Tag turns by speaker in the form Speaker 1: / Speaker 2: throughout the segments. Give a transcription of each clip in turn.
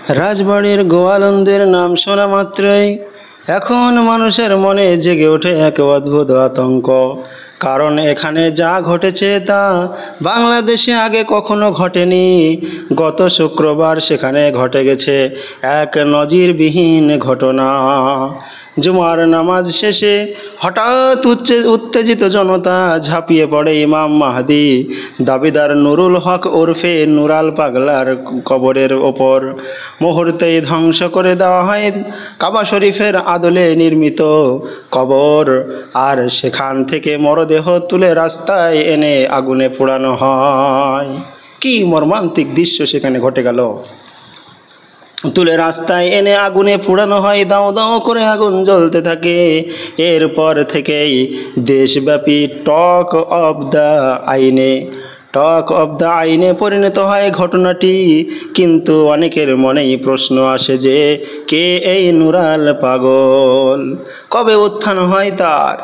Speaker 1: রাজবাড়ির গোয়ালন্দের নাম শোনা মাত্রই এখন মানুষের মনে জেগে ওঠে এক অদ্ভুত আতঙ্ক। কারণ এখানে যা ঘটেছে তা বাংলাদেশে আগে কখনো ঘটেনি। গত শুক্রবার সেখানে ঘটে গেছে এক নজিরবিহীন ঘটনা। জুমার নামাজ শেষে হঠাৎ উত্তেজিত জনতা ঝাঁপিয়ে পড়ে ইমাম মাহদি দাবিদার নুরুল হক ওরফে নুরাল পাগলার কবরের ওপর। মুহূর্তেই ধ্বংস করে দেওয়া হয় কাবা শরীফের আদলে নির্মিত কবর, আর সেখান থেকে মরদেহ তুলে রাস্তায় এনে আগুনে পোড়ানো হয়। কি মর্মান্তিক দৃশ্য সেখানে ঘটে গেল! তুলে রাস্তায় এনে আগুনে পোড়ানো হয়, দাও দাও করে আগুন জ্বলতে থাকে। এরপর থেকেই দেশব্যাপী টক অব দ্য আইনে পরিণত হয় ঘটনাটি। কিন্তু অনেকের মনেই প্রশ্ন আসে যে কে এই নুরাল পাগল, কবে উত্থান হয় তার,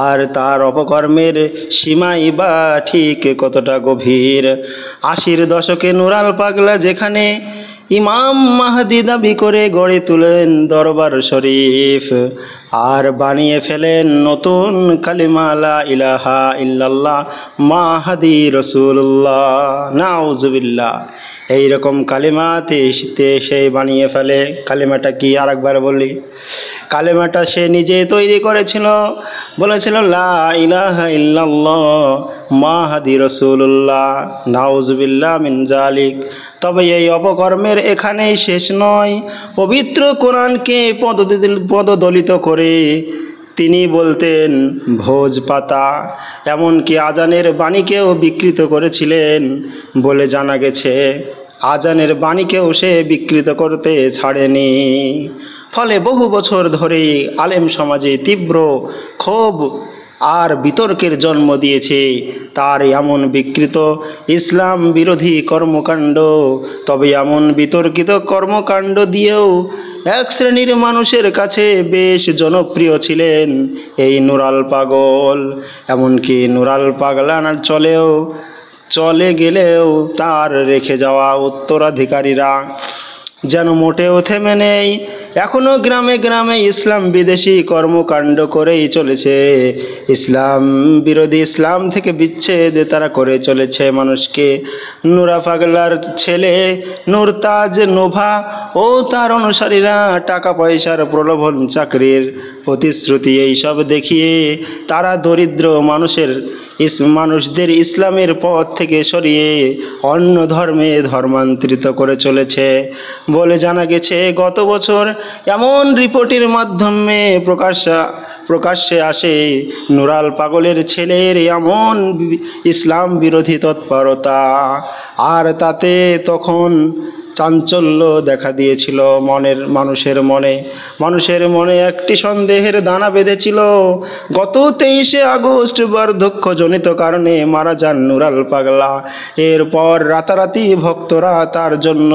Speaker 1: আর তার অপকর্মের সীমাই বা ঠিক কতটা গভীর। 80-র দশকে নুরাল পাগলা যেখানে ইমাম মাহদি দাবি করে গড়ে তুলেন দরবার শরীফ আর বানিয়ে ফেলেন নতুন কালিমা লা ইলাহা ইল্লাল্লাহ মাহদি রাসূলুল্লাহ, নাউজুবিল্লাহ। এইরকম কালিমাতে সেই বানিয়ে ফেলে। কালিমাটা কি আরেকবার বলি? কালেমাটা সে নিজে তৈরি করেছিল, বলেছিল লা ইলাহা ইল্লাল্লাহ মাহদি রাসূলুল্লাহ, নাউজুবিল্লাহ মিন জালিক। তবে এই অপকর্মের এখানেই শেষ নয়। পবিত্র কোরআনকে পদদলিত করে তিনি বলতেন ভোজ পাতা, এমনকি আজানের বাণীকেও বিকৃত করেছিলেন বলে জানা গেছে। আজানের বাণীকেও সে বিকৃত করতে ছাড়েনি। ফলে বহু বছর ধরে আলেম সমাজে তীব্র ক্ষোভ আর বিতর্কের জন্ম দিয়েছে তার এমন বিকৃত ইসলাম বিরোধী কর্মকাণ্ড। তবে এমন বিতর্কিত কর্মকাণ্ড দিয়েও এক শ্রেণীর মানুষের কাছে বেশ জনপ্রিয় ছিলেন এই নুরাল পাগল। এমনকি নুরাল পাগলা চলে গেলেও তার রেখে যাওয়া উত্তরাধিকারীরা যেন মোটেও থেমে নেই। এখনো গ্রামে গ্রামে ইসলাম বিদেশি কর্মকাণ্ড করেই চলেছে। ইসলাম বিরোধী, ইসলাম থেকে বিচ্ছেদ তারা করে চলেছে মানুষকে। নুরা পাগলার ছেলে নুরতাজ নোভা ও তার অনুসারীরা টাকা পয়সার প্রলোভন, চাকরির প্রতিশ্রুতি এইসব দেখিয়ে তারা দরিদ্র মানুষদের ইসলামের পথ থেকে সরিয়ে অন্য ধর্মে ধর্মান্তরিত করে চলেছে বলে জানা গেছে। গত বছর এমন রিপোর্টের মাধ্যমে প্রকাশ্যে আসে নুরাল পাগলের ছেলের এমন ইসলাম বিরোধী তৎপরতা, আর তাতে তখন চাঞ্চল্য দেখা দিয়েছিল মানুষের মনে একটি সন্দেহের দানা বেঁধেছিল। গত 23শে আগস্ট বার্ধক্যজনিত কারণে মারা যান নুরাল পাগলা। এরপর রাতারাতি ভক্তরা তার জন্য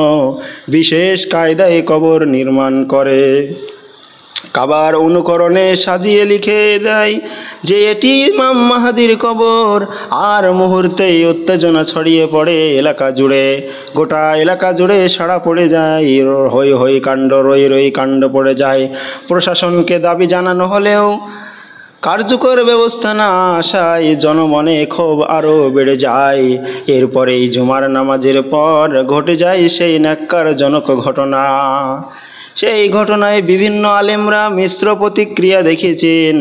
Speaker 1: বিশেষ কায়দায় কবর নির্মাণ করে কাবার অনুকরণে সাজিয়ে লিখে দেয় যে এটি ইমাম মাহদির কবর। আর মুহূর্তেই উত্তেজনা ছড়িয়ে পড়ে গোটা এলাকা জুড়ে সাড়া পড়ে যায়, হই হই কাণ্ড, রই কাণ্ড পড়ে যায়। প্রশাসনকে দাবি জানানো হলেও কার্যকর ব্যবস্থা না আসায় জনমনে ক্ষোভ আরও বেড়ে যায়। এরপরেই জুমার নামাজের পর ঘটে যায় সেই ন্যাক্কারজনক ঘটনা। সেই ঘটনায় বিভিন্ন আলেমরা মিশ্র প্রতিক্রিয়া দেখিয়েছেন।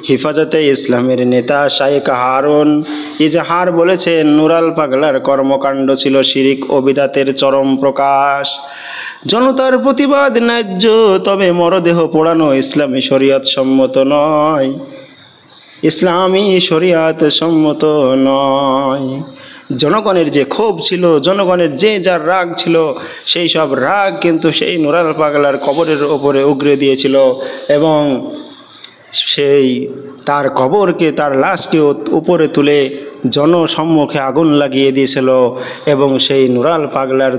Speaker 1: হেফাজতে ইসলামের নেতা শাইখ হারুন ইজহার বলেছেন নুরাল পাগলার কর্মকাণ্ড ছিল শিরিক ও বিদআতের চরম প্রকাশ। জনতার প্রতিবাদ ন্যায্য, তবে মরদেহ পোড়ানো ইসলামী শরিয়ত সম্মত নয়। জনগণের যে ক্ষোভ ছিল, জনগণের যে যার রাগ ছিল, সেই সব রাগ কিন্তু সেই নুরাল পাগলার কবরের ওপরে উগরে দিয়েছিল এবং সেই তার কবরকে, তার লাশকে উপরে তুলে জনসম্মুখে আগুন লাগিয়ে দিয়েছিল এবং সেই নুরাল পাগলার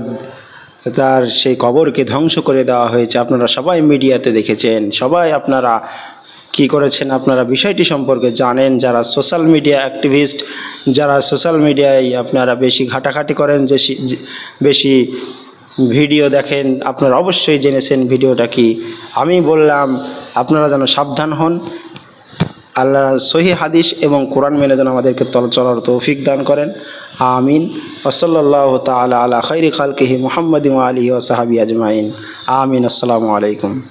Speaker 1: তার সেই কবরকে ধ্বংস করে দেওয়া হয়েছে। আপনারা সবাই মিডিয়াতে দেখেছেন, সবাই আপনারা কি করেছেন আপনারা বিষয়টি সম্পর্কে জানেন। যারা সোশ্যাল মিডিয়া অ্যাক্টিভিস্ট, যারা সোশ্যাল মিডিয়ায় আপনারা বেশি ঘাটাঘাটি করেন, বেশি ভিডিও দেখেন, আপনারা অবশ্যই জেনেছেন ভিডিওটা কি। আমি বললাম আপনারা যেন সাবধান হন। আল্লাহ সহি হাদিস এবং কোরআন মেনে যেন আমাদেরকে চলার তৌফিক দান করেন। আমিন। ওসল্লাল্লাহু তাআলা আলা খাইরি খালকিহি মুহাম্মাদিন ওয়া আলিহি ওয়া সাহবিহি আজমাইন। আমিন। আসসালামু আলাইকুম।